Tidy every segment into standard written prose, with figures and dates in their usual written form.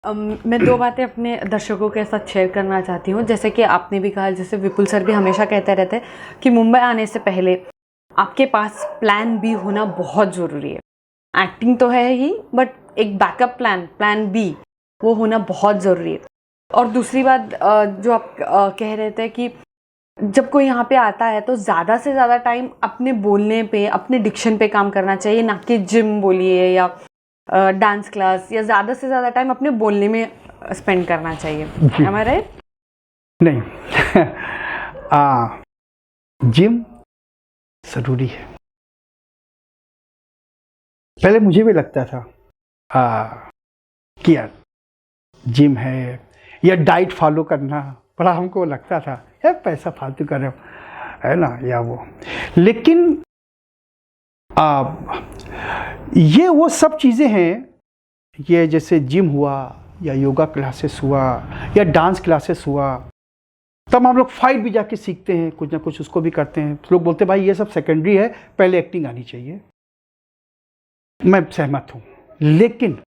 मैं दो बातें अपने दर्शकों के साथ शेयर करना चाहती हूँ। जैसे कि आपने भी कहा, जैसे विपुल सर भी हमेशा कहते रहते हैं कि मुंबई आने से पहले आपके पास प्लान बी होना बहुत ज़रूरी है। एक्टिंग तो है ही, बट एक बैकअप प्लान बी वो होना बहुत ज़रूरी है। और दूसरी बात जो आप कह रहे थे कि जब कोई यहाँ पे आता है तो ज़्यादा से ज़्यादा टाइम अपने बोलने पे, अपने डिक्शन पे काम करना चाहिए, ना कि जिम बोलिए या डांस क्लास, या ज़्यादा से ज़्यादा टाइम अपने बोलने में स्पेंड करना चाहिए। Am I right? नहीं जिम ज़रूरी है। पहले मुझे भी लगता था कि यार जिम है या डाइट फॉलो करना, बड़ा हमको लगता था यार पैसा फालतू कर रहे हो, है ना, या वो। लेकिन ये वो सब चीज़ें हैं, ये जैसे जिम हुआ या योगा क्लासेस हुआ या डांस क्लासेस हुआ, तब हम लोग फाइट भी जाके सीखते हैं, कुछ ना कुछ उसको भी करते हैं। लोग बोलते हैं भाई ये सब सेकेंडरी है, पहले एक्टिंग आनी चाहिए। मैं सहमत हूँ, लेकिन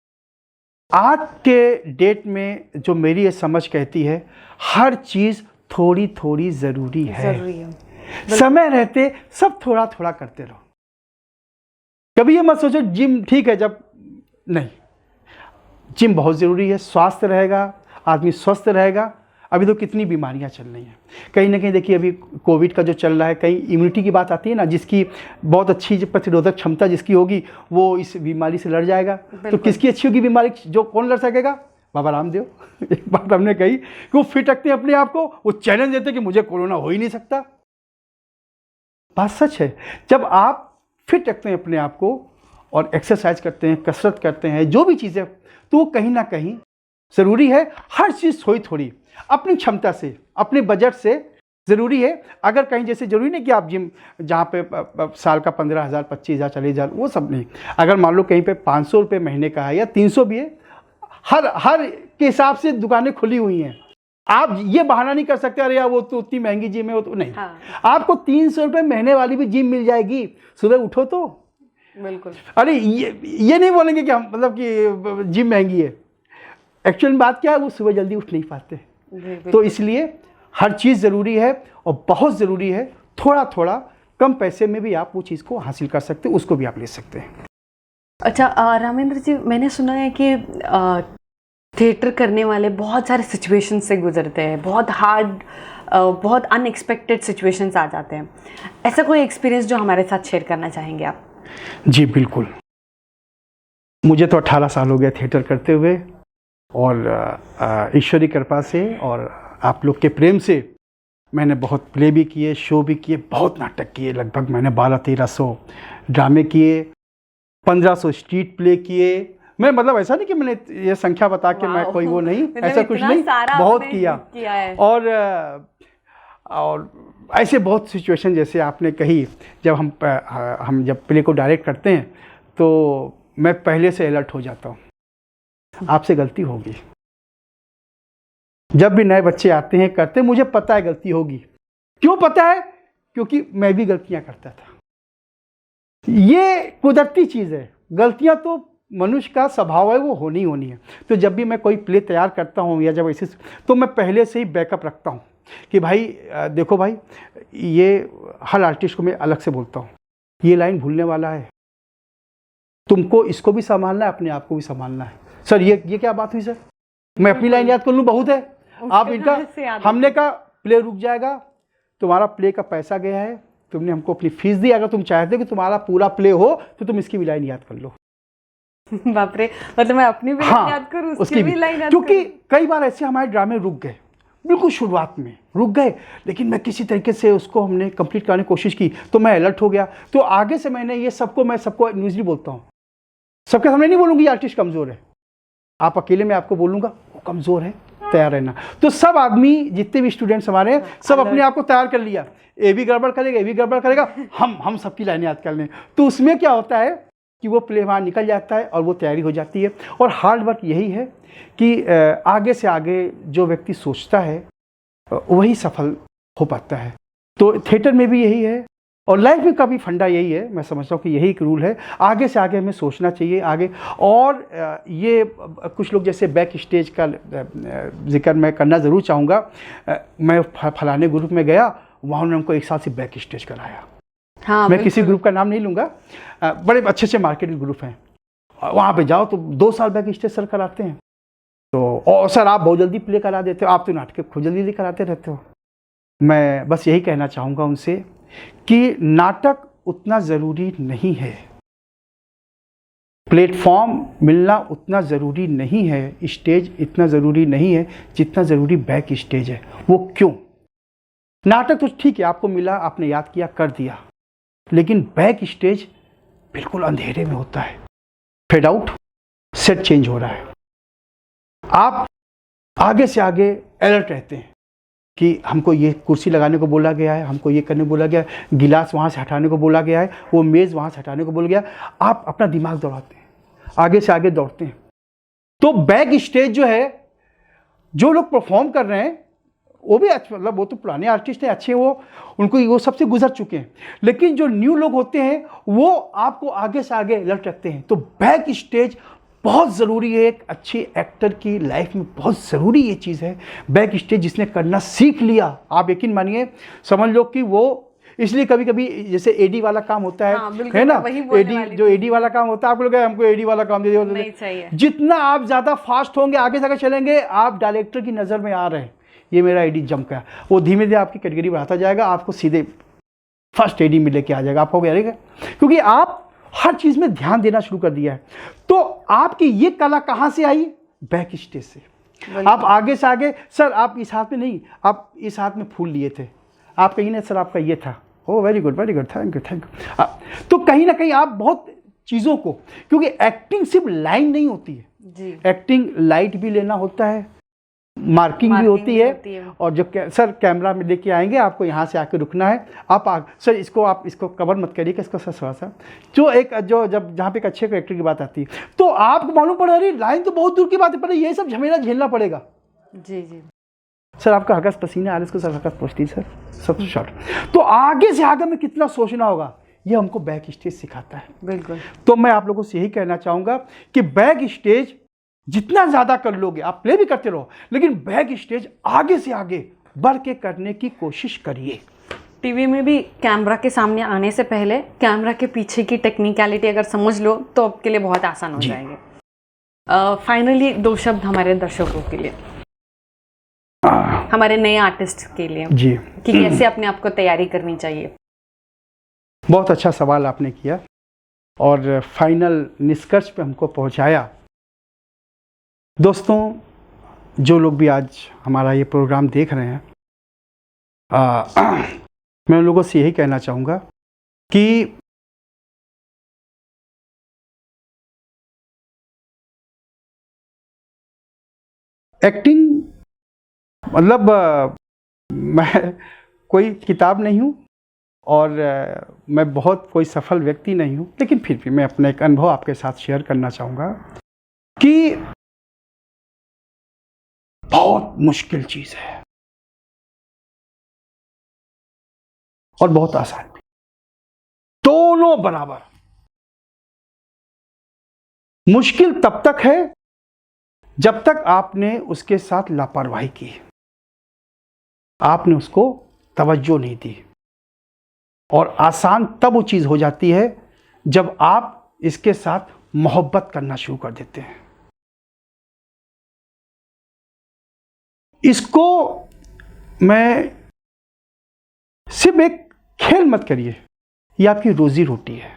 आज के डेट में जो मेरी ये समझ कहती है, हर चीज़ थोड़ी थोड़ी ज़रूरी है। समय रहते सब थोड़ा थोड़ा करते रहो। कभी ये मत सोचो जिम ठीक है, जब नहीं, जिम बहुत ज़रूरी है। स्वास्थ्य रहेगा, आदमी स्वस्थ रहेगा। अभी तो कितनी बीमारियां चल रही हैं, कहीं ना कहीं देखिए अभी कोविड का जो चल रहा है, कहीं इम्यूनिटी की बात आती है ना, जिसकी बहुत अच्छी प्रतिरोधक क्षमता जिसकी होगी वो इस बीमारी से लड़ जाएगा। तो किसकी अच्छी होगी बीमारी, जो कौन लड़ सकेगा? बाबा रामदेव। एक बात हमने कही कि वो फिट रखते हैं अपने आप को, वो चैलेंज देते हैं कि मुझे कोरोना हो ही नहीं सकता। बात सच है। जब आप फिट रखते हैं अपने आप को और एक्सरसाइज करते हैं, कसरत करते हैं, जो भी चीज़ें, तो वो कहीं ना कहीं ज़रूरी है। हर चीज़ थोड़ी थोड़ी अपनी क्षमता से, अपने बजट से ज़रूरी है। अगर कहीं जैसे ज़रूरी नहीं कि आप जिम जहाँ पे साल का 15,000, 25,000, 40,000, वो सब नहीं। अगर मान लो कहीं पे 500 रुपये महीने का है या 300 भी है, हर के हिसाब से दुकानें खुली हुई हैं। आप ये बहाना नहीं कर सकते अरे यार वो तो उतनी महंगी जिम है, वो तो नहीं। हाँ। आपको 300 रुपये महीने वाली भी जिम मिल जाएगी। सुबह उठो तो बिल्कुल। अरे ये नहीं बोलेंगे कि हम मतलब कि जिम महंगी है। एक्चुअल बात क्या है, वो सुबह जल्दी उठ नहीं पाते। तो इसलिए हर चीज़ ज़रूरी है और बहुत ज़रूरी है। थोड़ा थोड़ा कम पैसे में भी आप वो चीज़ को हासिल कर सकते हैं, उसको भी आप ले सकते हैं। अच्छा रामेंद्र जी, मैंने सुना है कि थिएटर करने वाले बहुत सारे सिचुएशन से गुजरते हैं, बहुत हार्ड, बहुत अनएक्सपेक्टेड सिचुएशंस आ जाते हैं। ऐसा कोई एक्सपीरियंस जो हमारे साथ शेयर करना चाहेंगे आप? जी बिल्कुल। मुझे तो 18 साल हो गया थिएटर करते हुए, और ईश्वरी कृपा से और आप लोग के प्रेम से मैंने बहुत प्ले भी किए, शो भी किए, बहुत नाटक किए। लगभग मैंने 1200-1300 ड्रामे किए, 1500 स्ट्रीट प्ले किए। मैं मतलब ऐसा नहीं कि मैंने ये संख्या बता के मैं कोई वो नहीं, ऐसा कुछ नहीं, बहुत किया है। और ऐसे बहुत सिचुएशन जैसे आपने कही, जब हम जब प्ले को डायरेक्ट करते हैं तो मैं पहले से अलर्ट हो जाता हूँ, आपसे गलती होगी। जब भी नए बच्चे आते हैं करते, मुझे पता है गलती होगी। क्यों पता है? क्योंकि मैं भी गलतियां करता था। ये कुदरती चीज़ है, गलतियां तो मनुष्य का स्वभाव है, वो होनी होनी है। तो जब भी मैं कोई प्ले तैयार करता हूँ या जब ऐसे, तो मैं पहले से ही बैकअप रखता हूँ कि भाई देखो भाई, ये हर आर्टिस्ट को मैं अलग से बोलता हूँ, ये लाइन भूलने वाला है, तुमको इसको भी संभालना है, अपने आप को भी संभालना है। सर ये क्या बात हुई सर, मैं अपनी लाइन याद कर लूँ बहुत है, आप इनका, हमने कहा प्ले रुक जाएगा, तुम्हारा प्ले का पैसा गया है, तुमने हमको अपनी फीस दी, अगर तुम चाहते कि तुम्हारा पूरा प्ले हो तो तुम इसकी भी लाइन याद कर लो। बाप रे, मतलब मैं अपनी भी लाइन याद करूं, उसकी भी लाइन याद करूं। क्योंकि कई बार ऐसे हमारे ड्रामे रुक गए, बिल्कुल शुरुआत में रुक गए, लेकिन मैं किसी तरीके से उसको हमने कंप्लीट करने की कोशिश की, तो मैं अलर्ट हो गया। तो आगे से मैंने ये सबको, मैं सबको न्यूज़ली बोलता हूँ, सबके सामने नहीं बोलूँगी आर्टिस्ट कमज़ोर है, आप अकेले में आपको बोलूँगा वो कमज़ोर है, तैयार रहना। तो सब आदमी, जितने भी स्टूडेंट्स हमारे हैं, सब अपने आप को तैयार कर लिया, ये भी गड़बड़ करेगा, ये भी गड़बड़ करेगा, हम सबकी लाइन याद कर लें। तो उसमें क्या होता है कि वो प्ले वहाँ निकल जाता है और वो तैयारी हो जाती है। और हार्ड वर्क यही है कि आगे से आगे जो व्यक्ति सोचता है वही सफल हो पाता है। तो थिएटर में भी यही है और लाइफ में का भी फंडा यही है, मैं समझता हूँ कि यही एक रूल है, आगे से आगे हमें सोचना चाहिए आगे। और ये कुछ लोग जैसे बैक स्टेज का जिक्र मैं करना ज़रूर चाहूँगा। मैं फलाने ग्रुप में गया, वहाँ उन्होंने हमको 1 साल से बैक स्टेज कराया। हाँ, मैं किसी ग्रुप का नाम नहीं लूँगा, बड़े अच्छे अच्छे मार्केटिंग ग्रुप हैं, वहाँ पे जाओ तो 2 साल बैक स्टेज सर कराते हैं। तो और सर आप बहुत जल्दी प्ले करा देते हो, आप तो नाटक खुद जल्दी जल्दी कराते रहते हो। मैं बस यही कहना चाहूँगा उनसे कि नाटक उतना ज़रूरी नहीं है, प्लेटफॉर्म मिलना उतना ज़रूरी नहीं है, स्टेज इतना ज़रूरी नहीं है जितना ज़रूरी बैक स्टेज है। वो क्यों? नाटक तो ठीक है, आपको मिला, आपने याद किया, कर दिया, लेकिन बैक स्टेज बिल्कुल अंधेरे में होता है। फेड आउट, सेट चेंज हो रहा है, आप आगे से आगे अलर्ट रहते हैं कि हमको ये कुर्सी लगाने को बोला गया है, हमको ये करने को बोला गया है, गिलास वहाँ से हटाने को बोला गया है, वो मेज़ वहाँ से हटाने को बोला गया। आप अपना दिमाग दौड़ाते हैं, आगे से आगे दौड़ते हैं। तो बैक स्टेज जो है, जो लोग परफॉर्म कर रहे हैं वो भी मतलब वो तो पुराने आर्टिस्ट हैं, अच्छे, वो उनको वो सबसे गुजर चुके हैं, लेकिन जो न्यू लोग होते हैं वो आपको आगे से आगे अलर्ट रखते हैं। तो बैक स्टेज बहुत ज़रूरी है, एक अच्छे एक्टर की लाइफ में बहुत ज़रूरी ये चीज़ है। बैक स्टेज जिसने करना सीख लिया, आप यकीन मानिए, समझ लो कि वो, इसलिए कभी कभी जैसे एडी वाला काम होता है, हाँ, है ना, एडी जो एडी वाला काम होता है, आप लोग हमको एडी वाला काम दे दो, जितना आप ज़्यादा फास्ट होंगे, आगे से आगे चलेंगे, आप डायरेक्टर की नज़र में आ रहे हैं, ये मेरा एडी जम गया, वो धीमे धीरे आपकी कैटेगरी बढ़ाता जाएगा, आपको सीधे फर्स्ट एडी में लेके आ जाएगा, आपको कहेगा, क्योंकि आप हर चीज़ में ध्यान देना शुरू कर दिया है। तो आपकी ये कला कहाँ से आई? बैक स्टेज से। आप आगे से आगे, सर आप इस हाथ में नहीं, आप इस हाथ में फूल लिए थे, आप कहीं ना, सर आपका ये था, ओ वेरी गुड, थैंक यू। तो कहीं ना कहीं आप बहुत चीज़ों को, क्योंकि एक्टिंग सिर्फ लाइन नहीं होती है जी, एक्टिंग लाइट भी लेना होता है, मार्किंग भी होती है। और जो सर कैमरा में लेके आएंगे, आपको यहाँ से आके रुकना है, सर इसको कवर मत करिएगा, इसको सर थोड़ा सा, जब जहाँ पे एक अच्छे एक्टर की बात आती है, तो आपको मालूम पड़ रही लाइन तो बहुत दूर की बात है, पर ये सब झमेला झेलना पड़ेगा। जी जी सर आपका हकस पसीना आ रहा है, इसको सर हकस पहुँचती है, सर सब शॉर्ट। तो आगे से आगे में कितना सोचना होगा, ये हमको बैक स्टेज सिखाता है। बिल्कुल। तो मैं आप लोगों से यही कहना चाहूँगा कि बैक स्टेज जितना ज़्यादा कर लोगे, आप प्ले भी करते रहो, लेकिन बैक स्टेज आगे से आगे बढ़ के करने की कोशिश करिए। टीवी में भी कैमरा के सामने आने से पहले कैमरा के पीछे की टेक्निकलिटी अगर समझ लो तो आपके लिए बहुत आसान हो जाएंगे। फाइनली 2 शब्द हमारे दर्शकों के लिए, हमारे नए आर्टिस्ट के लिए जी, कि कैसे अपने आप को तैयारी करनी चाहिए। बहुत अच्छा सवाल आपने किया और फाइनल निष्कर्ष पे हमको पहुंचाया। दोस्तों, जो लोग भी आज हमारा ये प्रोग्राम देख रहे हैं, मैं उन लोगों से यही कहना चाहूँगा कि एक्टिंग मतलब मैं कोई किताब नहीं हूँ और मैं बहुत कोई सफल व्यक्ति नहीं हूँ, लेकिन फिर भी मैं अपना एक अनुभव आपके साथ शेयर करना चाहूँगा कि बहुत मुश्किल चीज़ है और बहुत आसान भी, दोनों बराबर। मुश्किल तब तक है जब तक आपने उसके साथ लापरवाही की, आपने उसको तवज्जो नहीं दी, और आसान तब वो चीज़ हो जाती है जब आप इसके साथ मोहब्बत करना शुरू कर देते हैं। इसको मैं सिर्फ एक खेल मत करिए, ये आपकी रोजी रोटी है,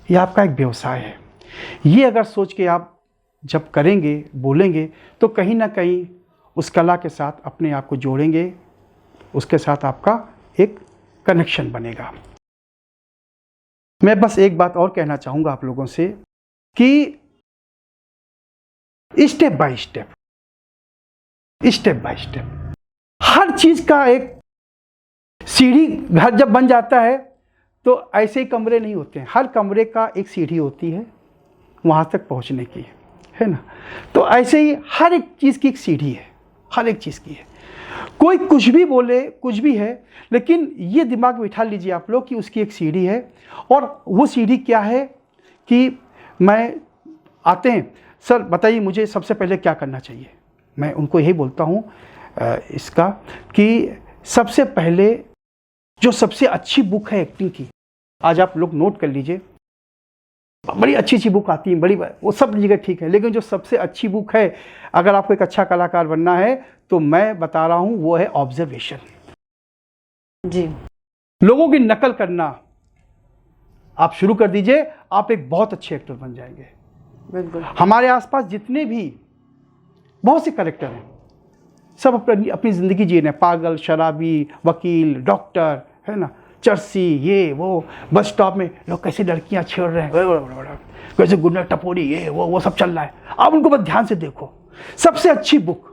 ये आपका एक व्यवसाय है। ये अगर सोच के आप जब करेंगे, बोलेंगे, तो कहीं ना कहीं उस कला के साथ अपने आप को जोड़ेंगे, उसके साथ आपका एक कनेक्शन बनेगा। मैं बस एक बात और कहना चाहूँगा आप लोगों से कि स्टेप बाय स्टेप हर चीज़ का एक सीढ़ी, घर जब बन जाता है तो ऐसे ही कमरे नहीं होते हैं, हर कमरे का एक सीढ़ी होती है वहाँ तक पहुँचने की, है ना। तो ऐसे ही हर एक चीज़ की एक सीढ़ी है, हर एक चीज़ की है। कोई कुछ भी बोले, कुछ भी है, लेकिन ये दिमाग में बिठा लीजिए आप लोग कि उसकी एक सीढ़ी है, और वो सीढ़ी क्या है कि मैं आते हैं, सर बताइए मुझे सबसे पहले क्या करना चाहिए। मैं उनको यही बोलता हूँ इसका कि सबसे पहले जो सबसे अच्छी बुक है एक्टिंग की, आज आप लोग नोट कर लीजिए, बड़ी अच्छी अच्छी बुक आती है, बड़ी, वो सब जगह ठीक है, लेकिन जो सबसे अच्छी बुक है अगर आपको एक अच्छा कलाकार बनना है तो मैं बता रहा हूँ वो है ऑब्जर्वेशन। जी, लोगों की नकल करना आप शुरू कर दीजिए, आप एक बहुत अच्छे एक्टर बन जाएंगे। बिल्कुल। हमारे आसपास जितने भी बहुत से कैरेक्टर हैं, सब अपनी अपनी ज़िंदगी जी रहे हैं, पागल, शराबी, वकील, डॉक्टर, है ना, चर्सी, ये वो, बस स्टॉप में लोग कैसे लड़कियां छेड़ रहे हैं, कैसे गुंडा टपोरी, ये वो सब चल रहा है। आप उनको बस ध्यान से देखो। सबसे अच्छी बुक,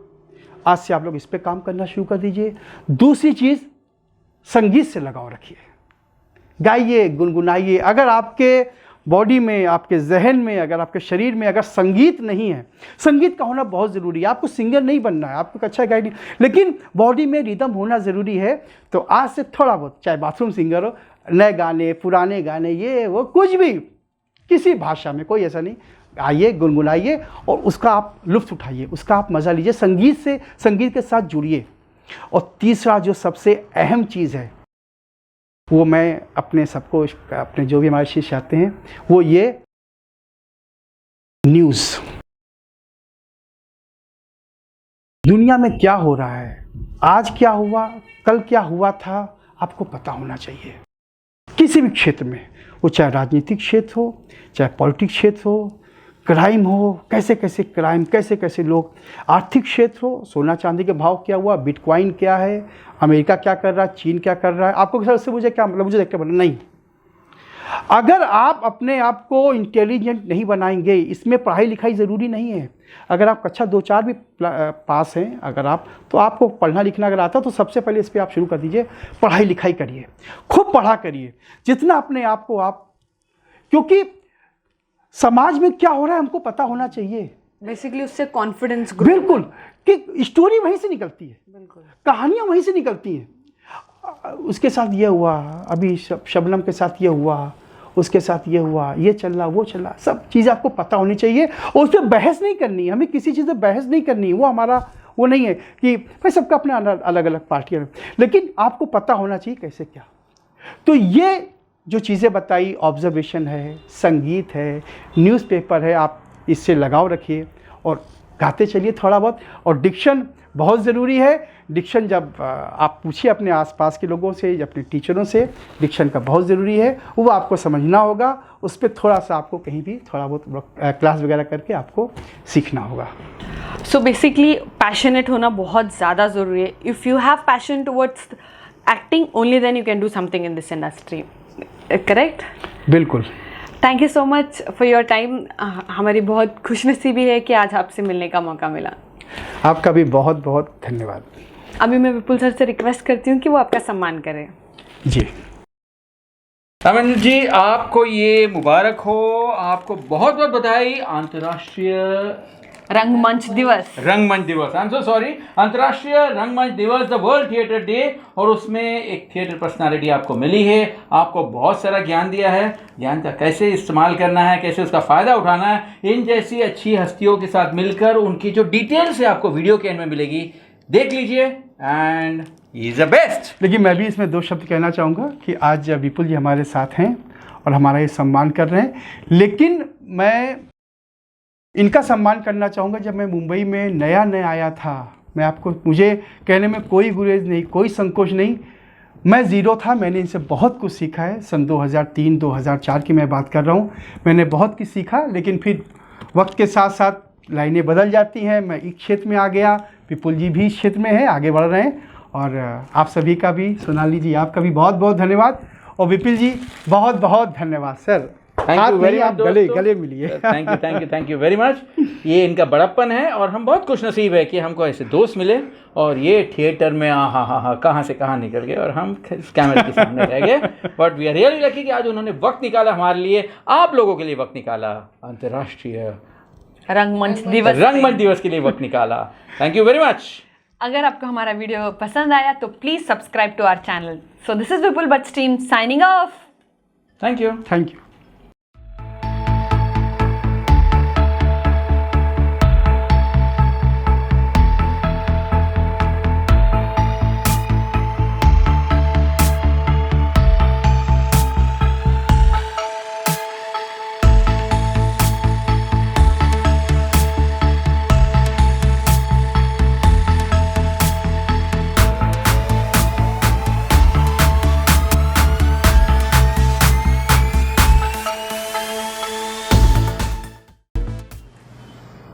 आज से आप लोग इस पे काम करना शुरू कर दीजिए। दूसरी चीज़, संगीत से लगाव रखिए, गाइए, गुनगुनाइए। अगर आपके बॉडी में, आपके जहन में, अगर आपके शरीर में अगर संगीत नहीं है, संगीत का होना बहुत ज़रूरी है। आपको सिंगर नहीं बनना है, आपको अच्छा गाइड नहीं, लेकिन बॉडी में रिदम होना ज़रूरी है। तो आज से थोड़ा बहुत, चाहे बाथरूम सिंगर हो, नए गाने, पुराने गाने, ये वो कुछ भी, किसी भाषा में, कोई ऐसा नहीं, आइए, गुनगुनाइए और उसका आप लुत्फ़ उठाइए, उसका आप मज़ा लीजिए, संगीत से, संगीत के साथ जुड़िए। और तीसरा जो सबसे अहम चीज़ है, वो मैं अपने सबको, अपने जो भी हमारे शिष्य आते हैं, वो ये न्यूज़, दुनिया में क्या हो रहा है, आज क्या हुआ, कल क्या हुआ था, आपको पता होना चाहिए। किसी भी क्षेत्र में, वो चाहे राजनीतिक क्षेत्र हो, चाहे पॉलिटिक्स क्षेत्र हो, क्राइम हो, कैसे कैसे क्राइम, कैसे कैसे लोग, आर्थिक क्षेत्र हो, सोना चांदी के भाव क्या हुआ, बिटकॉइन क्या है, अमेरिका क्या कर रहा है, चीन क्या कर रहा है, आपको उससे मुझे क्या मतलब, मुझे देख के बोलना नहीं। अगर आप अपने आप को इंटेलिजेंट नहीं बनाएंगे, इसमें पढ़ाई लिखाई ज़रूरी नहीं है। अगर आप कक्षा 2-4 भी पास हैं अगर आप, तो आपको पढ़ना लिखना अगर आता, तो सबसे पहले इस पर आप शुरू कर दीजिए, पढ़ाई लिखाई करिए, खूब पढ़ा करिए, जितना अपने आप को आप, क्योंकि समाज में क्या हो रहा है हमको पता होना चाहिए। बेसिकली उससे कॉन्फिडेंस, बिल्कुल, कि स्टोरी वहीं से निकलती है, बिल्कुल, कहानियाँ वहीं से निकलती हैं। उसके साथ ये हुआ, अभी शबनम के साथ ये हुआ, उसके साथ ये हुआ, ये चल रहा, वो चल रहा, सब चीज़ें आपको पता होनी चाहिए। और उस पर बहस नहीं करनी है, हमें किसी चीज़ से बहस नहीं करनी है, वो हमारा वो नहीं है कि भाई सबका अपने अलग अलग पार्टियाँ, लेकिन आपको पता होना चाहिए कैसे क्या। तो ये जो चीज़ें बताई, ऑब्जर्वेशन है, संगीत है, न्यूज़पेपर है, आप इससे लगाव रखिए और गाते चलिए थोड़ा बहुत। और डिक्शन बहुत ज़रूरी है। डिक्शन जब आप पूछिए अपने आसपास के लोगों से, अपने टीचरों से, डिक्शन का बहुत ज़रूरी है, वो आपको समझना होगा, उस पर थोड़ा सा आपको कहीं भी थोड़ा बहुत क्लास वगैरह करके आपको सीखना होगा। सो बेसिकली पैशनेट होना बहुत ज़्यादा ज़रूरी है। If you have passion towards acting, only then you can do something in this industry, correct? बिल्कुल। Thank you so much for your time. हमारी बहुत खुशनसीबी है कि आज आपसे मिलने का मौका मिला। आपका भी बहुत बहुत धन्यवाद। अभी मैं विपुल सर से रिक्वेस्ट करती हूँ कि वो आपका सम्मान करें। जी अमन जी, आपको ये मुबारक हो, आपको बहुत बहुत बधाई। अंतर्राष्ट्रीय रंगमंच दिवस, रंगमंच दिवस, आई एम सो सॉरी, अंतर्राष्ट्रीय रंगमंच दिवस, द वर्ल्ड थिएटर डे। और उसमें एक थिएटर पर्सनालिटी आपको मिली है, आपको बहुत सारा ज्ञान दिया है, ज्ञान का कैसे इस्तेमाल करना है, कैसे उसका फ़ायदा उठाना है, इन जैसी अच्छी हस्तियों के साथ मिलकर उनकी जो डिटेल्स है आपको वीडियो के एंड में मिलेगी, देख लीजिए। And he is the best. लेकिन मैं भी इसमें 2 शब्द कहना चाहूँगा कि आज विपुल जी हमारे साथ हैं और हमारा ये सम्मान कर रहे हैं, लेकिन मैं इनका सम्मान करना चाहूँगा। जब मैं मुंबई में नया आया था, मैं आपको, मुझे कहने में कोई गुरेज नहीं, कोई संकोच नहीं, मैं ज़ीरो था। मैंने इनसे बहुत कुछ सीखा है। सन 2003-2004 की मैं बात कर रहा हूँ। मैंने बहुत कुछ सीखा, लेकिन फिर वक्त के साथ साथ लाइनें बदल जाती हैं। मैं इस क्षेत्र में आ गया, विपुल जी भी इस क्षेत्र में है, आगे बढ़ रहे हैं। और आप सभी का भी, सोनाली जी आपका भी बहुत बहुत धन्यवाद, और विपुल जी बहुत बहुत धन्यवाद sir. Thank you very much, गले मिलिए। Thank you very much. ये इनका बड़प्पन है और हम बहुत खुश नसीब है कि हमको ऐसे दोस्त मिले। और ये थिएटर में हाँ कहाँ से कहाँ निकल गए और हम कैमरे के सामने रह गए। But we are really lucky कि आज उन्होंने वक्त निकाला हमारे लिए, आप लोगों के लिए वक्त निकाला, अंतर्राष्ट्रीय रंगमंच दिवस के लिए वक्त निकाला। Thank you very much. अगर आपको हमारा वीडियो पसंद आया तो please subscribe to our channel. So this is Vipul Bhatt team signing off. Thank you. Thank you.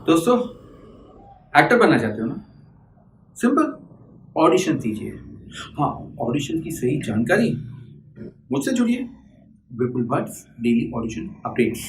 दोस्तों, एक्टर बनना चाहते हो ना? सिंपल, ऑडिशन दीजिए. हाँ, ऑडिशन की सही जानकारी मुझसे जुड़िए. विपुल भट्ट डेली ऑडिशन अपडेट्स.